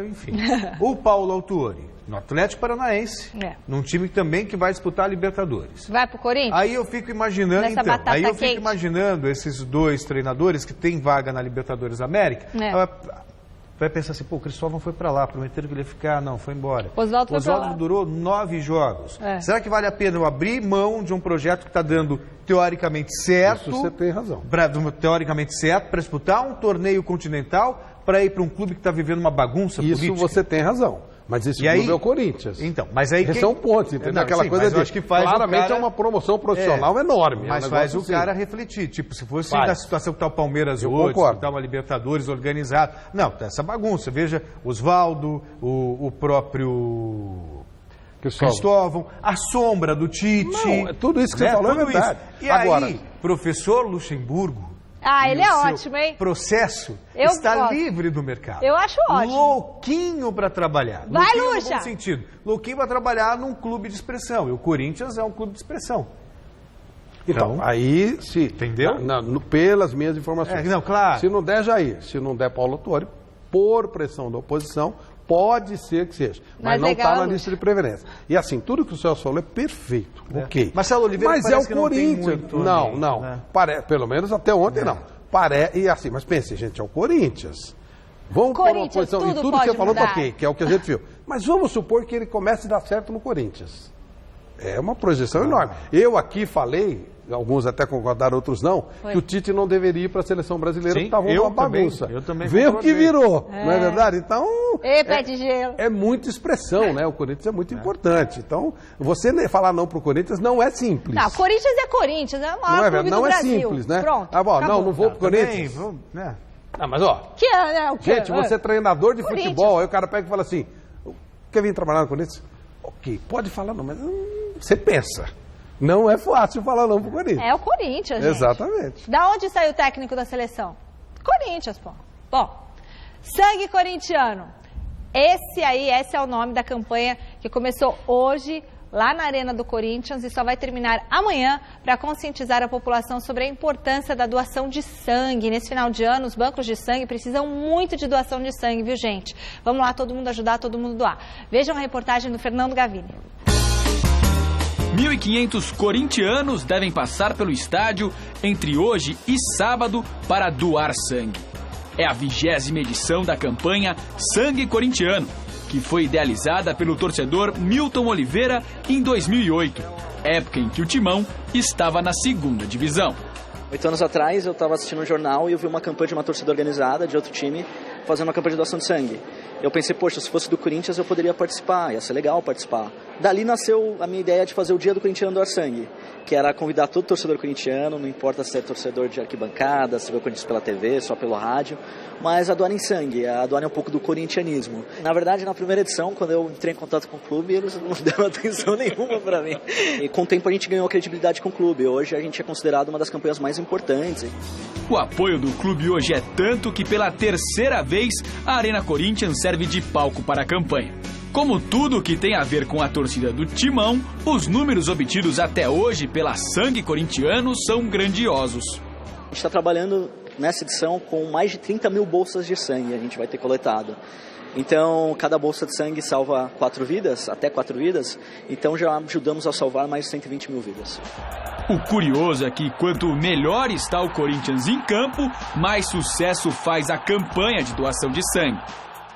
S3: enfim. O Paulo Autuori, no Atlético Paranaense, num time também que vai disputar a Libertadores.
S2: Vai pro Corinthians?
S3: Aí eu fico imaginando, imaginando esses 2 treinadores que têm vaga na Libertadores América, vai pensar assim, pô, o Cristóvão foi para lá, prometeram que ele ia ficar, não, foi embora.
S2: Oswaldo
S3: durou 9 jogos. Será que vale a pena eu abrir mão de um projeto que está dando teoricamente certo?
S4: Isso você tem razão.
S3: Teoricamente certo, para disputar um torneio continental, para ir para um clube que está vivendo uma bagunça política?
S4: Isso você tem razão. Mas esse clube é o Corinthians.
S3: Então, mas aí
S4: esse é um ponto, entendeu? Aquela coisa
S3: eu acho que faz
S4: claramente é uma promoção profissional enorme.
S3: Mas faz o cara refletir. Tipo, se fosse da situação que está o Palmeiras hoje, que está uma Libertadores organizada. Não, tá essa bagunça. Veja, Oswaldo, o próprio Cristóvão, a sombra do Tite.
S4: Não, tudo isso que você falou é verdade.
S3: E agora, aí, professor Luxemburgo,
S2: ele é ótimo, hein?
S3: Processo está livre do mercado.
S2: Eu acho ótimo.
S3: Louquinho para trabalhar.
S2: Vai,
S3: Luxa!
S2: No bom
S3: sentido. Louquinho para trabalhar num clube de expressão. E o Corinthians é um clube de expressão.
S4: Então, aí, se...
S3: Entendeu?
S4: Pelas minhas informações.
S3: Claro.
S4: Se não der Jair, se não der Paulo Autuori, por pressão da oposição, pode ser que seja. Mas não está na lista de preferência. E assim, tudo que o Celso falou é perfeito. Ok.
S3: Marcelo Oliveira,
S4: mas é o Corinthians. Não. Né? Pelo menos até ontem não. E assim, mas pense, gente, é o Corinthians. Vamos pôr uma posição. E tudo que você falou tá ok, que é o que a gente viu. Mas vamos supor que ele comece a dar certo no Corinthians. É uma projeção enorme. Eu aqui falei, alguns até concordaram, outros não, que o Tite não deveria ir para a seleção brasileira, porque estava uma bagunça.
S3: Eu também
S4: Vê o que virou, não é verdade? Então,
S2: pé de gelo.
S4: É muita expressão, né? O Corinthians é muito importante. Então, você falar não para o Corinthians não é simples.
S2: Não, Corinthians é Corinthians, é o maior clube do Brasil.
S4: Não é simples, né?
S2: Pronto,
S4: não vou para o Corinthians. Mas gente, você é treinador de futebol, aí o cara pega e fala assim, quer vir trabalhar no Corinthians? Ok, pode falar não, mas você pensa. Não é fácil falar não pro Corinthians.
S2: É o Corinthians, gente.
S4: Exatamente.
S2: Da onde saiu o técnico da seleção? Corinthians, pô. Bom, sangue corintiano. Esse é o nome da campanha que começou hoje lá na Arena do Corinthians e só vai terminar amanhã para conscientizar a população sobre a importância da doação de sangue. Nesse final de ano, os bancos de sangue precisam muito de doação de sangue, viu, gente? Vamos lá, todo mundo ajudar, todo mundo doar. Vejam a reportagem do Fernando Gavini.
S15: 1.500 corintianos devem passar pelo estádio entre hoje e sábado para doar sangue. É a 20ª edição da campanha Sangue Corintiano, que foi idealizada pelo torcedor Milton Oliveira em 2008, época em que o Timão estava na 2ª divisão.
S16: 8 anos atrás eu estava assistindo um jornal e eu vi uma campanha de uma torcida organizada de outro time fazendo uma campanha de doação de sangue. Eu pensei, poxa, se fosse do Corinthians eu poderia participar, ia ser legal participar. Dali nasceu a minha ideia de fazer o Dia do Corintiano doar sangue, que era convidar todo torcedor corintiano, não importa se é torcedor de arquibancada, se vê o Corinthians pela TV, só pelo rádio, mas a doarem sangue, a doarem um pouco do corintianismo. Na verdade, na primeira edição, quando eu entrei em contato com o clube, eles não deram atenção nenhuma para mim. E com o tempo a gente ganhou credibilidade com o clube. Hoje a gente é considerado uma das campanhas mais importantes.
S15: O apoio do clube hoje é tanto que pela 3ª vez a Arena Corinthians serve de palco para a campanha. Como tudo que tem a ver com a torcida do Timão, os números obtidos até hoje pela Sangue Corintiano são grandiosos.
S16: A gente está trabalhando nessa edição com mais de 30 mil bolsas de sangue a gente vai ter coletado. Então, cada bolsa de sangue salva 4 vidas, até 4 vidas, então já ajudamos a salvar mais de 120 mil vidas.
S15: O curioso é que quanto melhor está o Corinthians em campo, mais sucesso faz a campanha de doação de sangue.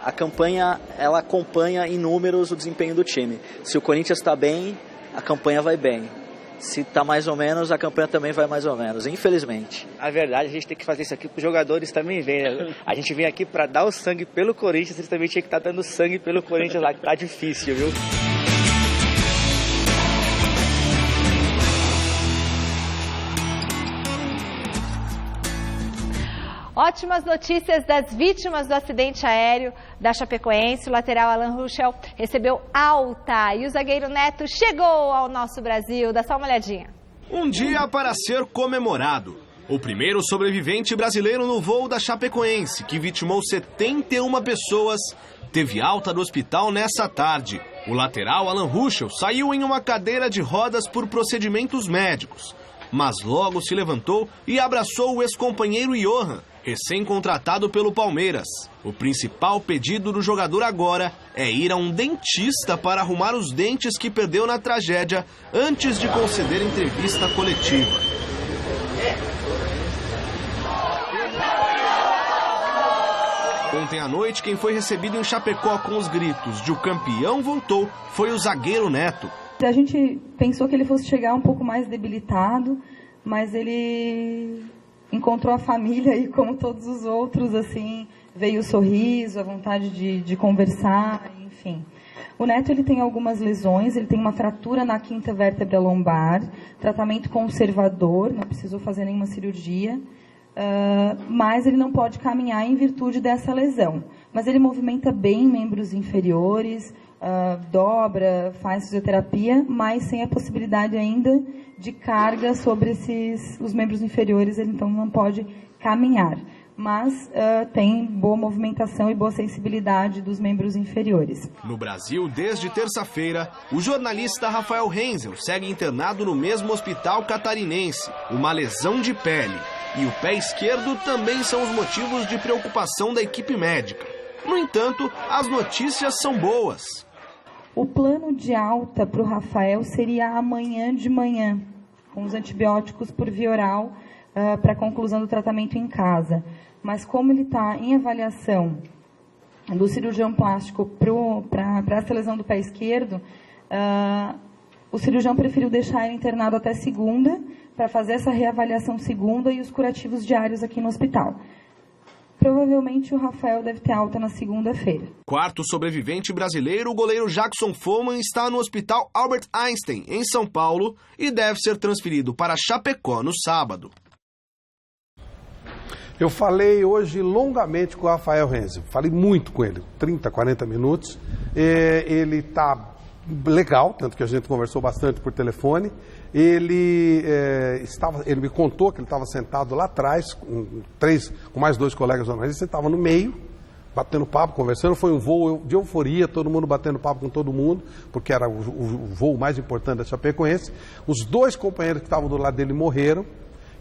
S16: A campanha, ela acompanha em números o desempenho do time. Se o Corinthians está bem, a campanha vai bem. se tá mais ou menos, a campanha também vai mais ou menos, infelizmente.
S17: A verdade, a gente tem que fazer isso aqui para os jogadores também verem. A gente vem aqui para dar o sangue pelo Corinthians, eles também tinham que estar dando sangue pelo Corinthians lá, que tá difícil, viu?
S2: Ótimas notícias das vítimas do acidente aéreo da Chapecoense. O lateral Alan Ruschel recebeu alta e o zagueiro Neto chegou ao nosso Brasil. Dá só uma olhadinha.
S18: Um dia para ser comemorado. O primeiro sobrevivente brasileiro no voo da Chapecoense, que vitimou 71 pessoas, teve alta do hospital nessa tarde. O lateral Alan Ruschel saiu em uma cadeira de rodas por procedimentos médicos, mas logo se levantou e abraçou o ex-companheiro Johan, recém-contratado pelo Palmeiras. O principal pedido do jogador agora é ir a um dentista para arrumar os dentes que perdeu na tragédia antes de conceder entrevista coletiva. Ontem à noite, quem foi recebido em Chapecó com os gritos de "o campeão voltou" foi o zagueiro Neto.
S19: A gente pensou que ele fosse chegar um pouco mais debilitado, mas ele encontrou a família e, como todos os outros, assim, veio o sorriso, a vontade de conversar, enfim. O Neto, ele tem algumas lesões, ele tem uma fratura na 5ª vértebra lombar, tratamento conservador, não precisou fazer nenhuma cirurgia, mas ele não pode caminhar em virtude dessa lesão. Mas ele movimenta bem membros inferiores, dobra, faz fisioterapia, mas sem a possibilidade ainda de carga sobre os membros inferiores, ele então não pode caminhar. Mas tem boa movimentação e boa sensibilidade dos membros inferiores.
S18: No Brasil, desde terça-feira, o jornalista Rafael Renzel segue internado no mesmo hospital catarinense, uma lesão de pele. E o pé esquerdo também são os motivos de preocupação da equipe médica. No entanto, as notícias são boas.
S19: O plano de alta para o Rafael seria amanhã de manhã, com os antibióticos por via oral para a conclusão do tratamento em casa. Mas como ele está em avaliação do cirurgião plástico para essa lesão do pé esquerdo, o cirurgião preferiu deixar ele internado até segunda, para fazer essa reavaliação segunda e os curativos diários aqui no hospital. Provavelmente o Rafael deve ter alta na segunda-feira.
S18: Quarto sobrevivente brasileiro, o goleiro Jackson Foman, está no Hospital Albert Einstein, em São Paulo, e deve ser transferido para Chapecó no sábado.
S4: Eu falei hoje longamente com o Rafael Renzel, falei muito com ele, 30, 40 minutos. Ele está legal, tanto que a gente conversou bastante por telefone. Ele me contou que ele estava sentado lá atrás, com mais 2 colegas jornalistas, ele estava no meio, batendo papo, conversando. Foi um voo de euforia, todo mundo batendo papo com todo mundo, porque era o voo mais importante da Chapecoense. Os 2 companheiros que estavam do lado dele morreram.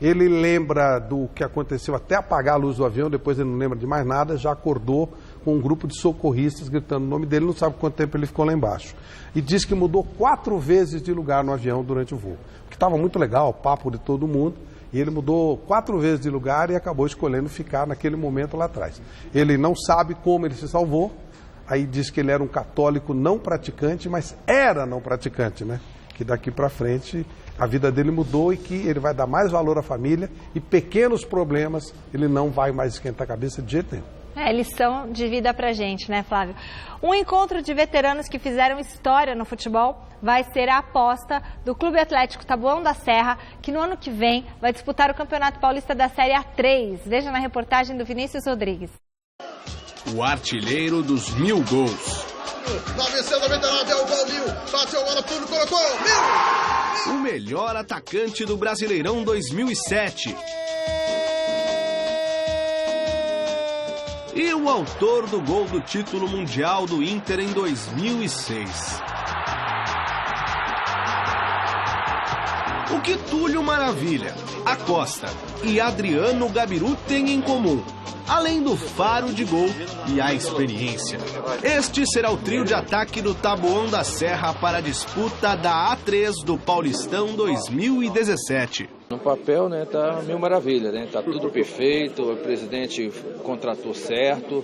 S4: Ele lembra do que aconteceu até apagar a luz do avião, depois ele não lembra de mais nada, já acordou com um grupo de socorristas gritando o nome dele, não sabe quanto tempo ele ficou lá embaixo. E diz que mudou 4 vezes de lugar no avião durante o voo, que estava muito legal, o papo de todo mundo, e ele mudou 4 vezes de lugar e acabou escolhendo ficar naquele momento lá atrás. Ele não sabe como ele se salvou, aí diz que ele era um católico não praticante, mas era não praticante, né? Que daqui para frente a vida dele mudou e que ele vai dar mais valor à família e pequenos problemas ele não vai mais esquentar a cabeça de jeito nenhum.
S2: É lição de vida pra gente, né, Flávio? Um encontro de veteranos que fizeram história no futebol vai ser a aposta do Clube Atlético Taboão da Serra, que no ano que vem vai disputar o Campeonato Paulista da Série A3. Veja na reportagem do Vinícius Rodrigues.
S18: O artilheiro dos 1000 gols.
S20: 999 é o gol 1000. Bateu a bola, tudo colocou. 1000.
S18: O melhor atacante do Brasileirão 2007. E o autor do gol do título mundial do Inter em 2006. O que Túlio Maravilha, Acosta e Adriano Gabiru têm em comum, além do faro de gol e a experiência. Este será o trio de ataque do Taboão da Serra para a disputa da A3 do Paulistão 2017.
S21: No papel, né, tá mil maravilha, né? Tá tudo perfeito, o presidente contratou certo,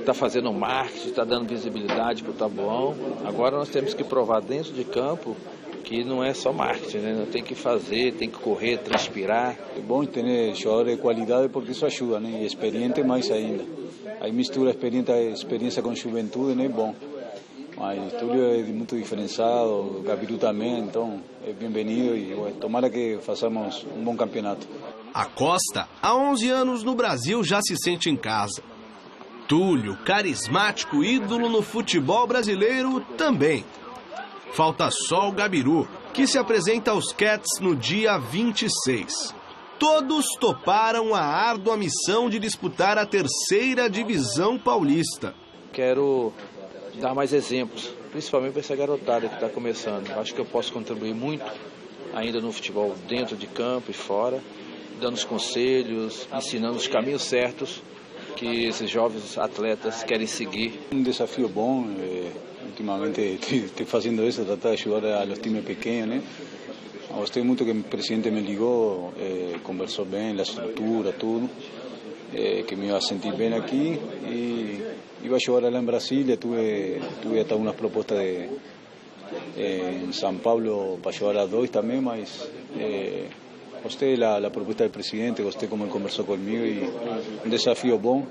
S21: tá fazendo marketing, tá dando visibilidade pro Taboão. Agora nós temos que provar dentro de campo que não é só marketing, né? Tem que fazer, tem que correr, transpirar.
S11: É bom ter jogadores de qualidade porque isso ajuda, né? E experiente mais ainda. Aí mistura experiência com juventude, né? Bom. Mas Túlio é muito diferenciado, o Gabiru também, então é bem-vindo e tomara que façamos um bom campeonato.
S18: A Costa, há 11 anos no Brasil, já se sente em casa. Túlio, carismático ídolo no futebol brasileiro, também. Falta só o Gabiru, que se apresenta aos Cats no dia 26. Todos toparam a árdua missão de disputar a 3ª divisão paulista.
S21: Quero dar mais exemplos, principalmente para essa garotada que está começando. Acho que eu posso contribuir muito ainda no futebol dentro de campo e fora, dando os conselhos, ensinando os caminhos certos que esses jovens atletas querem seguir.
S11: Um desafio bom, ultimamente estou fazendo isso, tratar de ajudar a times pequenos, né? Gostei muito que o presidente me ligou, conversou bem, a estrutura, tudo, que me ia sentir bem aqui e iba a jogar lá em Brasília, tuve até umas propostas em São Paulo para jogar a 2 também, mas gostei da proposta do presidente, gostei como ele conversou comigo e um desafio bom,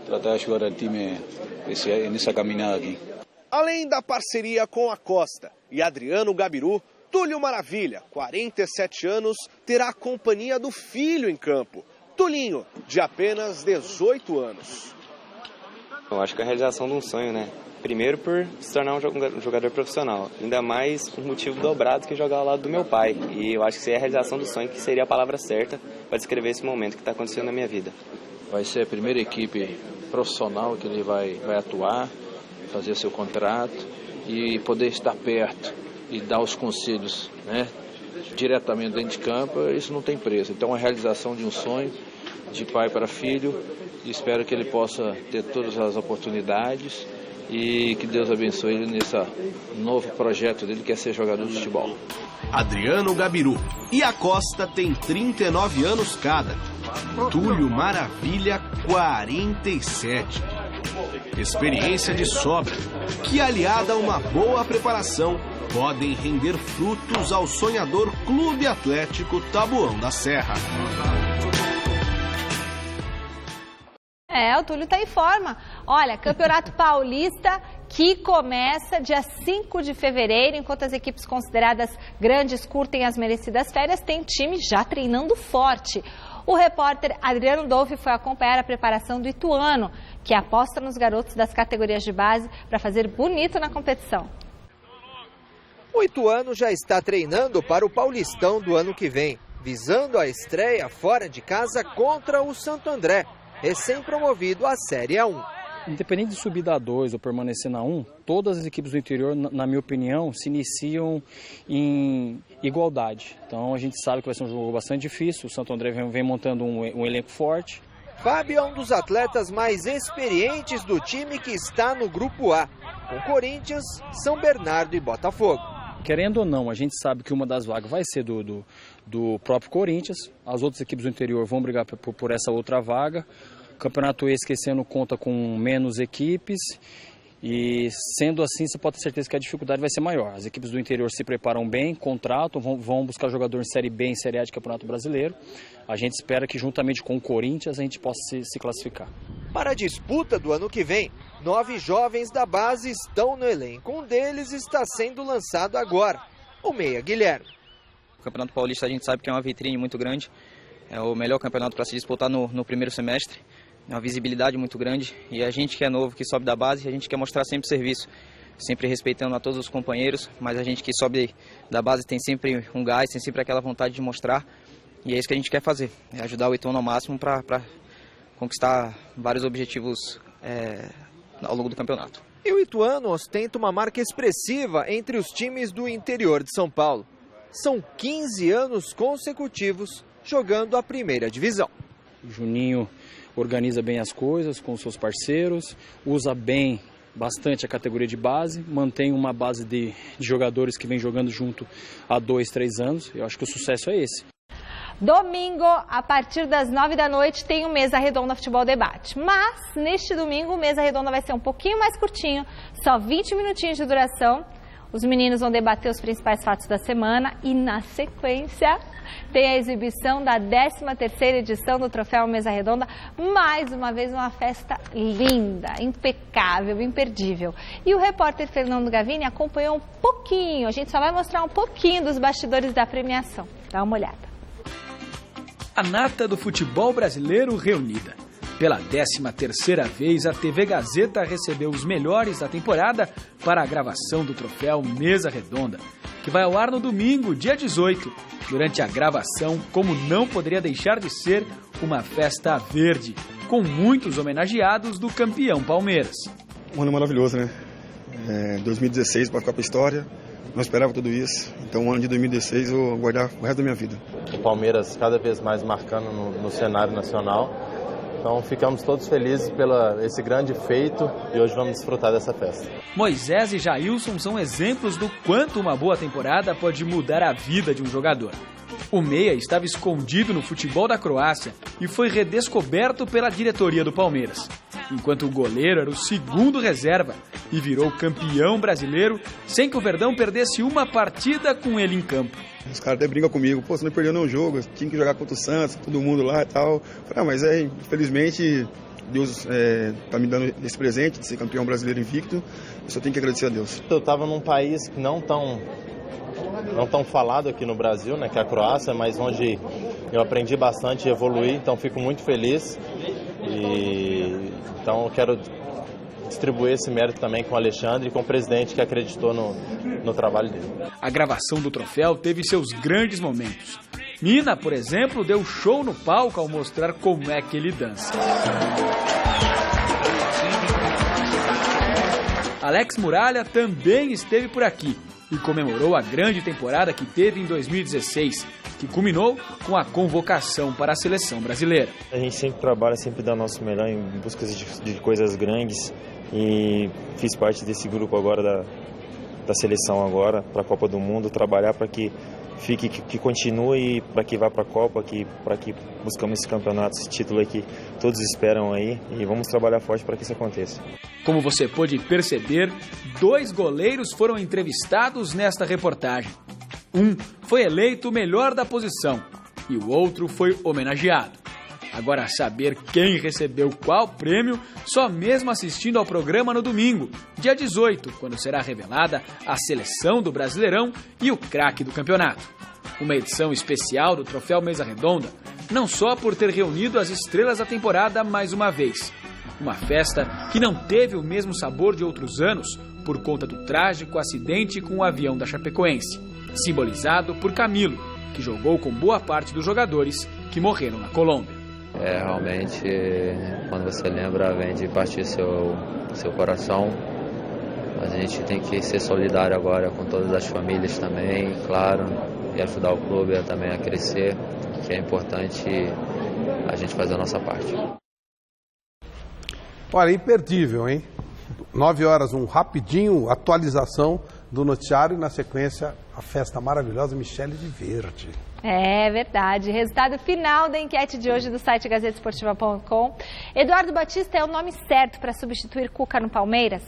S11: tratar de ajudar o time nessa caminhada aqui.
S18: Além da parceria com a Costa e Adriano Gabiru, Túlio Maravilha, 47 anos, terá a companhia do filho em campo, Tulinho, de apenas 18 anos.
S1: Eu acho que é a realização de um sonho, né? Primeiro por se tornar um jogador profissional, ainda mais um motivo dobrado que jogar ao lado do meu pai. E eu acho que seria a realização do sonho, que seria a palavra certa para descrever esse momento que está acontecendo na minha vida.
S21: Vai ser a primeira equipe profissional que ele vai atuar, fazer seu contrato e poder estar perto e dar os conselhos, né, diretamente dentro de campo, isso não tem preço. Então a realização de um sonho de pai para filho, e espero que ele possa ter todas as oportunidades e que Deus abençoe ele nesse novo projeto dele, que é ser jogador de futebol.
S18: Adriano Gabiru e a Costa tem 39 anos cada. Túlio Maravilha, 47. Experiência de sobra, que aliada a uma boa preparação, podem render frutos ao sonhador Clube Atlético Taboão da Serra.
S2: O Túlio está em forma. Olha, Campeonato Paulista que começa dia 5 de fevereiro, enquanto as equipes consideradas grandes curtem as merecidas férias, tem time já treinando forte. O repórter Adriano Dolfi foi acompanhar a preparação do Ituano, que aposta nos garotos das categorias de base para fazer bonito na competição.
S22: O Ituano já está treinando para o Paulistão do ano que vem, visando a estreia fora de casa contra o Santo André, recém-promovido à Série A1.
S23: Independente de subir da 2 ou permanecer na 1, todas as equipes do interior, na minha opinião, se iniciam em igualdade. Então a gente sabe que vai ser um jogo bastante difícil, o Santo André vem montando um elenco forte.
S22: Fábio é um dos atletas mais experientes do time que está no Grupo A, com Corinthians, São Bernardo e Botafogo.
S23: Querendo ou não, a gente sabe que uma das vagas vai ser do próprio Corinthians, as outras equipes do interior vão brigar por essa outra vaga. O campeonato esse que esse ano conta com menos equipes e, sendo assim, você pode ter certeza que a dificuldade vai ser maior. As equipes do interior se preparam bem, contratam, vão buscar jogador em Série B, em Série A de Campeonato Brasileiro. A gente espera que, juntamente com o Corinthians, a gente possa se classificar.
S22: Para a disputa do ano que vem, 9 jovens da base estão no elenco. Um deles está sendo lançado agora, o meia Guilherme.
S24: O Campeonato Paulista a gente sabe que é uma vitrine muito grande. É o melhor campeonato para se disputar no primeiro semestre. É uma visibilidade muito grande. E a gente que é novo, que sobe da base, a gente quer mostrar sempre serviço. Sempre respeitando a todos os companheiros. Mas a gente que sobe da base tem sempre um gás, tem sempre aquela vontade de mostrar. E é isso que a gente quer fazer. É ajudar o Ituano ao máximo para conquistar vários objetivos ao longo do campeonato.
S22: E o Ituano ostenta uma marca expressiva entre os times do interior de São Paulo. São 15 anos consecutivos jogando a primeira divisão.
S23: O Juninho organiza bem as coisas com seus parceiros, usa bem bastante a categoria de base, mantém uma base de jogadores que vem jogando junto há 2, 3 anos. Eu acho que o sucesso é esse.
S2: Domingo, a partir das 9 da noite, tem o Mesa Redonda Futebol Debate. Mas, neste domingo, o Mesa Redonda vai ser um pouquinho mais curtinho, só 20 minutinhos de duração. Os meninos vão debater os principais fatos da semana e, na sequência, tem a exibição da 13ª edição do Troféu Mesa Redonda. Mais uma vez, uma festa linda, impecável, imperdível. E o repórter Fernando Gavini acompanhou um pouquinho, a gente só vai mostrar um pouquinho dos bastidores da premiação. Dá uma olhada.
S15: A nata do futebol brasileiro reunida. Pela 13ª vez, a TV Gazeta recebeu os melhores da temporada para a gravação do Troféu Mesa Redonda, que vai ao ar no domingo, dia 18. Durante a gravação, como não poderia deixar de ser, uma festa verde, com muitos homenageados do campeão Palmeiras.
S5: Um ano maravilhoso, né? 2016 para ficar para a história, não esperava tudo isso, então o ano de 2016 eu vou guardar o resto da minha vida.
S6: O Palmeiras cada vez mais marcando no cenário nacional. Então ficamos todos felizes pelo esse grande feito e hoje vamos desfrutar dessa festa.
S15: Moisés e Jailson são exemplos do quanto uma boa temporada pode mudar a vida de um jogador. O meia estava escondido no futebol da Croácia e foi redescoberto pela diretoria do Palmeiras, enquanto o goleiro era o segundo reserva e virou campeão brasileiro sem que o Verdão perdesse uma partida com ele em campo.
S5: Os caras até brincam comigo, pô, você não perdeu nenhum jogo, tinha que jogar contra o Santos, todo mundo lá e tal. Falei, mas infelizmente, Deus tá me dando esse presente de ser campeão brasileiro invicto, eu só tenho que agradecer a Deus.
S6: Eu estava num país que não tão falado aqui no Brasil, né, que é a Croácia, mas onde eu aprendi bastante e evoluí, então fico muito feliz. Então eu quero distribuir esse mérito também com o Alexandre e com o presidente que acreditou no trabalho dele.
S15: A gravação do troféu teve seus grandes momentos. Nina, por exemplo, deu show no palco ao mostrar como é que ele dança. Alex Muralha também esteve por aqui e comemorou a grande temporada que teve em 2016, que culminou com a convocação para a seleção brasileira.
S7: A gente sempre trabalha, sempre dá o nosso melhor em busca de coisas grandes e fiz parte desse grupo agora da seleção agora para a Copa do Mundo, trabalhar para que fique, que continue, para que vá para a Copa, para que buscamos esse campeonato, esse título aí que todos esperam aí e vamos trabalhar forte para que isso aconteça.
S15: Como você pôde perceber, 2 goleiros foram entrevistados nesta reportagem. Um foi eleito o melhor da posição e o outro foi homenageado. Agora, saber quem recebeu qual prêmio, só mesmo assistindo ao programa no domingo, dia 18, quando será revelada a seleção do Brasileirão e o craque do campeonato. Uma edição especial do Troféu Mesa Redonda, não só por ter reunido as estrelas da temporada mais uma vez. Uma festa que não teve o mesmo sabor de outros anos por conta do trágico acidente com o avião da Chapecoense, simbolizado por Camilo, que jogou com boa parte dos jogadores que morreram na Colômbia.
S8: Realmente, quando você lembra, vem de partir seu coração. A gente tem que ser solidário agora com todas as famílias também, claro, e ajudar o clube também a crescer, que é importante a gente fazer a nossa parte.
S4: Olha, imperdível, hein? 9 horas, um rapidinho, atualização do noticiário e na sequência a festa maravilhosa Michele de Verde.
S2: É verdade. Resultado final da enquete de hoje do site gazetesportiva.com. Eduardo Batista é o nome certo para substituir Cuca no Palmeiras?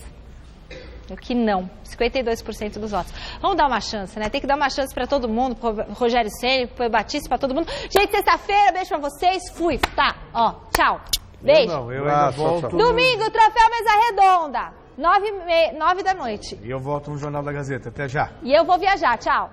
S2: O que não. 52% dos votos. Vamos dar uma chance, né? Tem que dar uma chance para todo mundo, pro Rogério Ceni, pro Batista, para todo mundo. Gente, sexta-feira, beijo para vocês. Fui, tá? Ó, tchau. Beijo.
S3: Eu ainda volto.
S2: Domingo, Troféu Mesa Redonda. 9 da noite.
S3: E eu volto no Jornal da Gazeta. Até já.
S2: E eu vou viajar. Tchau.